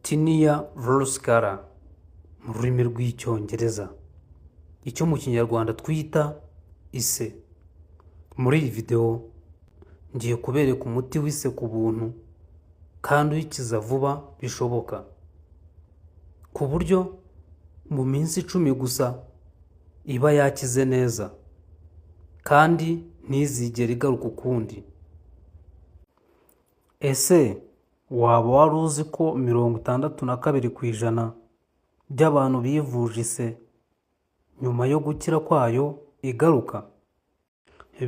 Tinea volscara mu rurimi rw'icyongereza, icyo mu kinyarwanda twita ise. Muri iyi video ngiye kubereka umuti w'ise ku buntu kandi uyikiza vuba bishoboka, ku buryo mu minsi 10 gusa iba yakize neza kandi ntizigere igaruka ukundi. Ese waba wari uzi ko 62% by'abantu bivuje ise nyuma yo gukira kwayo igaruka,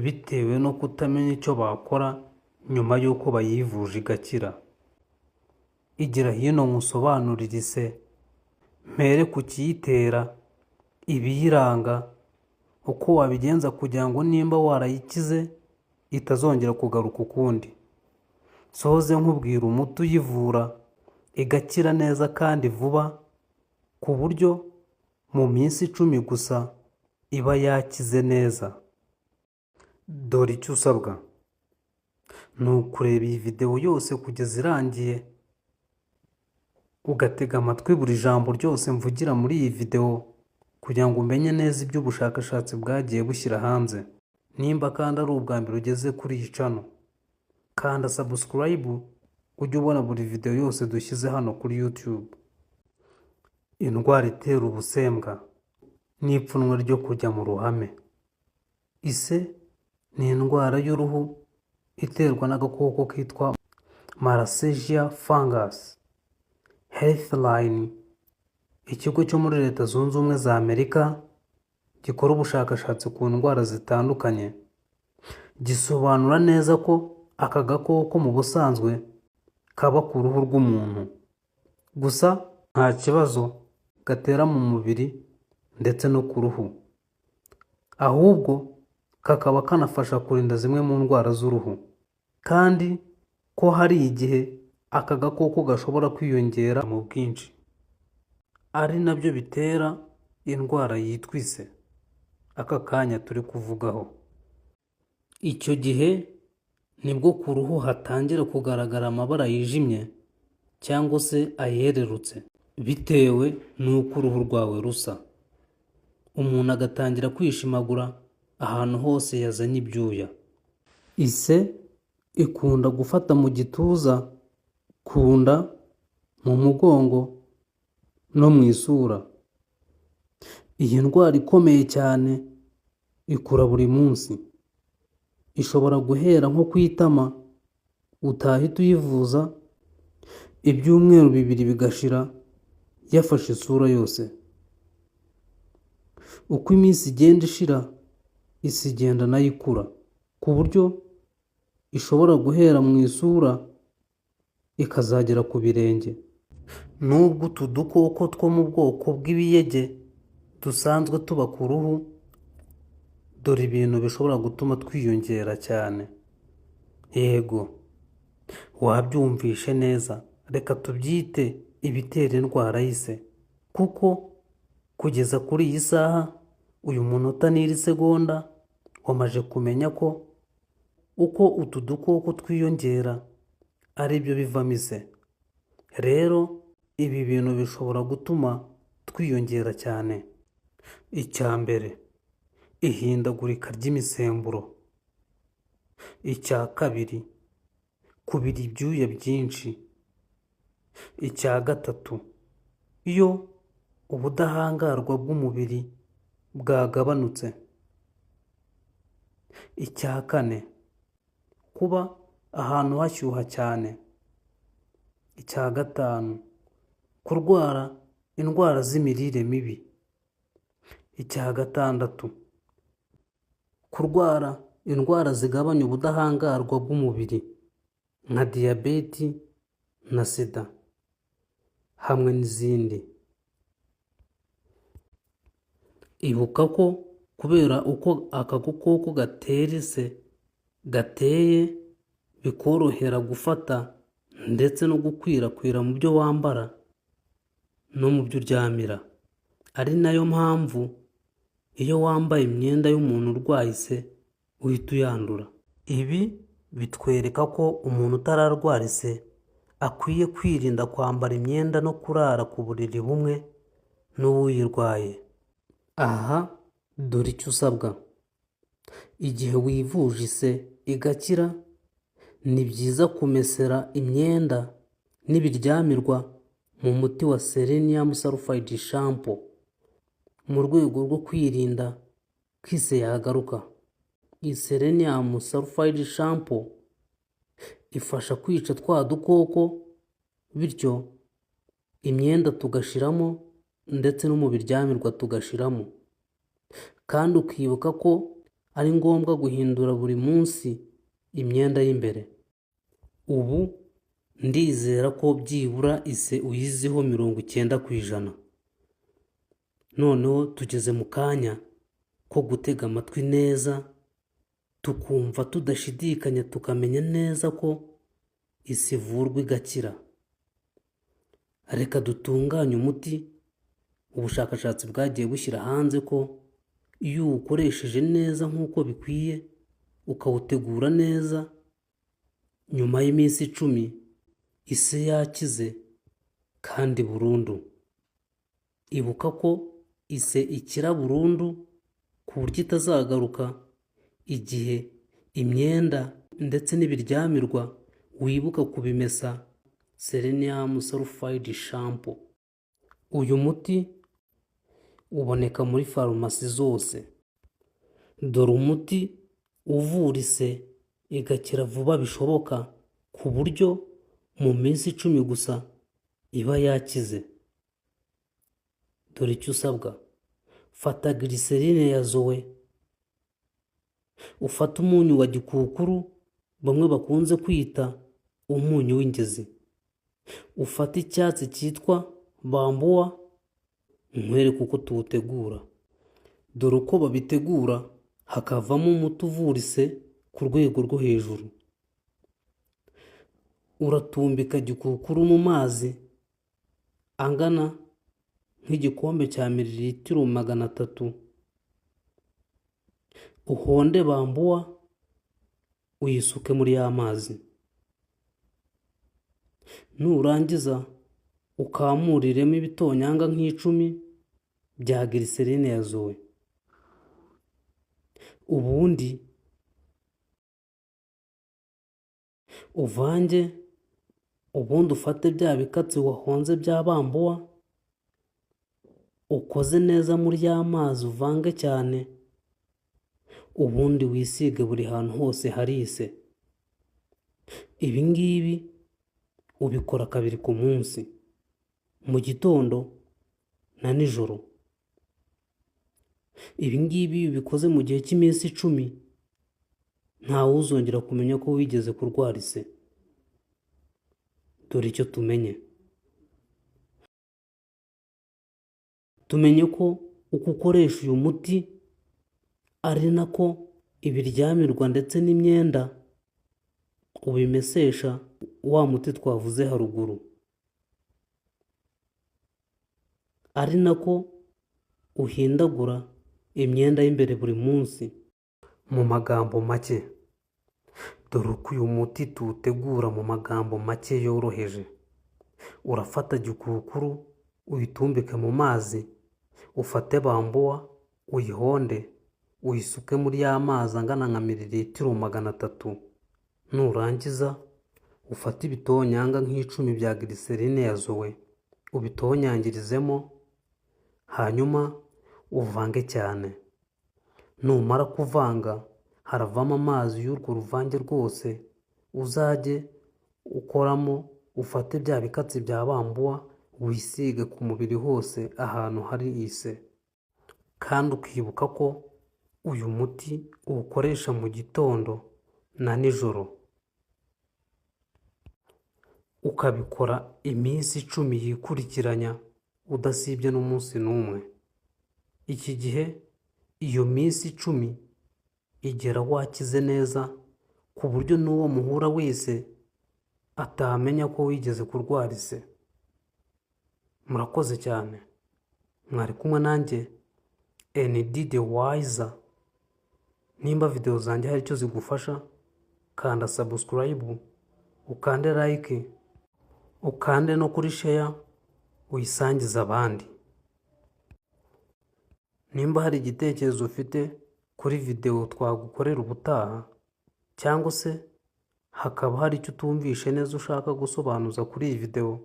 bitewe no kutamenya icyo bakora nyuma y'uko bayivuje igakira? Igira hino nkusobanurire ise, mpere ku kiyitera, ibiyiranga, uko wabigenza kugira ngo nimba warayikize itazongera kugaruka ukundi. Soze nkubwira umuti uyivura igakira neza kandi vuba, ku buryo mu minsi 10 gusa iba yakize neza. Dore icyo usabwa: ni ukureba iyi video yose kugeza irangiye, ugatega amatwi buri jambo ryose mvugira muri iyi video kugira ngo umenye neza ibyo ubushakashatsi bwagiye bushyira hanze. Nimba kandi ari ubwa mbere ugeze kuri iyi channel, kanda subscribe ujye ubona buri video yose dushyize hano kuri YouTube. Indwara itera ubusembwa n'ipfunwe ryo kujya mu ruhame. Ise ni indwara y'uruhu iterwa n'agakoko kitwa Malassezia fungus. Healthline, ikigo cyo muri Leta Zunze Ubumwe za Amerika gikora ubushakashatsi ku ndwara zitandukanye, gisobanura neza ko aka gakoko mu busanzwe kaba ku ruhu rw'umuntu gusa, nta kibazo gatera mu mubiri ndetse no ku ruhu, ahubwo kakaba kanafasha kurinda zimwe mu ndwara z'uruhu, kandi ko hari igihe aka gakoko gashobora kwiyongera mu bwinshi, ari nabyo bitera indwara yitwa ise aka kanya turi kuvugaho. Icyo gihe nibwo ku ruhu hatangira kugaragara amabara yijimye cyangwa se ayererutse, bitewe n'uko uruhu rwawe rusa. Umuntu agatangira kwishimagura ahantu hose yazanye ibyuya. Ise ikunda gufata mu gituza, ku nda, mu mugongo no mu isura. Iyi ndwara ikomeye cyane ikura buri munsi, ishobora guhera nko ku itama, utahita uyivuza ibyumweru 2 bigashira yafashe isura yose. Uko iminsi igenda ishira, isi igenda nayo ikura, ku buryo ishobora guhera mu isura ikazagera ku birenge. Nubwo utu dukoko two mu bwoko bw'ibiyege dusanzwe tuba ku ruhu, dore ibintu bishobora gutuma twiyongera cyane. Yego, wabyumvishe neza, reka tubyite ibitera indwara y'ise, kuko kugeza kuri iyi saha, uyu munota n'iri segonda, wamaje kumenya ko uko utu dukoko twiyongera ari byo bivamo ise. Rero ibi bintu bishobora gutuma twiyongera cyane. Icya mbere, ihindagurika ry'imisemburo. Icya kabiri, kubira ibyuya byinshi. Icya gatatu, iyo ubudahangarwa bw'umubiri bwagabanutse. Icya kane, kuba ahantu hashyuha cyane. Icya gatanu, kurwara indwara z'imirire mibi. Icya gatandatu, kurwara indwara zigabanya ubudahangarwa bw'umubiri nka diyabeti na sida, hamwe n'izindi. Ibuka ko kubera uko aka gakoko gatera ise gateye, bikorohera gufata ndetse no gukwirakwira mu byo wambara no mu byo uryamira. Ari nayo mpamvu iyo wambaye imyenda y'umuntu urwaye ise uhita uyandura. Ibi bitwereka ko umuntu utararwara ise akwiye kwirinda kwambara imyenda no kurara ku buriri bumwe n'uwuyirwaye. Aha dore icyo usabwa: igihe wivuje ise igakira, ni byiza kumesera imyenda n'ibiryamirwa mu muti wa Selenium Sulfide Shampoo mu rwego rwo kwirinda ko ise yagaruka. Iyi Selenium Sulfide Shampoo ifasha kwica twa dukoko, bityo imyenda tugashiramo ndetse no mu biryamirwa tugashiramo. Kandi ukibuka ko ari ngombwa guhindura buri munsi imyenda y'imbere. Ubu ndizera ko byibura ise uyiziho 90%. Noneho tugeze mu kanya ko gutega amatwi neza, tukumva tudashidikanya, tukamenya neza ko ise ivurwa igakira. Reka dutunganye umuti ubushakashatsi bwagiye bushyira hanze ko iyo uwukoresheje neza nk'uko bikwiye, ukawutegura neza, nyuma y'iminsi 10 ise yakize kandi burundu. Ibuka ko ise ikira burundu ku buryo itazagaruka igihe imyenda ndetse n'ibiryamirwa wibuka kubimesa Selenium Sulfide Shampoo. Uyu muti uboneka muri farumasi zose. Dore umuti uvura ise igakira vuba bishoboka, ku buryo mu minsi 10 gusa iba yakize. Dore icyo usabwa: fata glycerine ya Zoe, ufata umunyu wa gikukuru bamwe bakunze kwita umunyu w'ingezi, ufata icyatsi cyitwa bambua. Nkwereke uko tuwutegura. Dore uko babitegura hakavamo umuti uvura ise ku rwego rwo hejuru. Uratumbika gikukuru mu mazi angana nk'igikombe cya mililitiro 300. Uhonde bambua uyisuke muri ya mazi. Nurangiza ukamuriremo ibitonyanga nk'10 bya glycerine ya Zoe. Ubundi uvange, ubundi ufate bya bikatsi wahonze bya bambua, ukoze neza muri ya mazi, uvange cyane, ubundi wisige buri hantu hose hari ise. Ibi ngibi ubikora 2 ku munsi, mu gitondo na nijoro. Ibi ngibi ubikoze mu gihe cy'iminsi 10, ntawe uzongera kumenya ko wigeze kurwara ise. Dore icyo tumenye ko uko ukoresha uyu muti ari nako ibiryamirwa ndetse n'imyenda ubimesesha wa muti twavuze haruguru, ari nako uhindagura imyenda y'imbere buri munsi. Mu magambo make, dore uko uyu muti tuwutegura mu magambo make yoroheje: urafata gikukuru uyitumbike mu mazi, ufate bambua uyihonde, uyisuke muri ya mazi angana nka mililitiro 300. Nurangiza ufate ibitonyanga nk'10 bya glycerine ya Zoe ubitonyangirizemo, hanyuma uvange cyane. Numara kuvanga haravamo amazi y'urwo ruvange rwose, uzajye ukoramo, ufate bya bikatsi bya bambua wisige ku mubiri hose ahantu hari ise. Kandi ukibuka ko uyu muti uwukoresha mu gitondo na nijoro. Ukabikora iminsi 10 yikurikiranya udasibye n'umunsi n'umwe. Iki gihe iyo minsi 10 igera wakize neza, ku buryo n'uwo muhura wese atamenya ko wigeze kurwara ise. Murakoze cyane. Mwari kumwe nanjye ND The Wiser. Nimba video zanjye hari icyo zigufasha, kanda subscribe, ukande like, ukande no kuri share uyisangize abandi. Nimba hari igitekerezo ufite kuri video twagukorera ubutaha, cyangwa se hakaba hari icyo utumvishe neza ushaka gusobanuza kuri iyi video,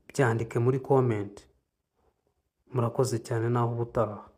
byandike muri comment. Murakoze cyane naho ubutaha.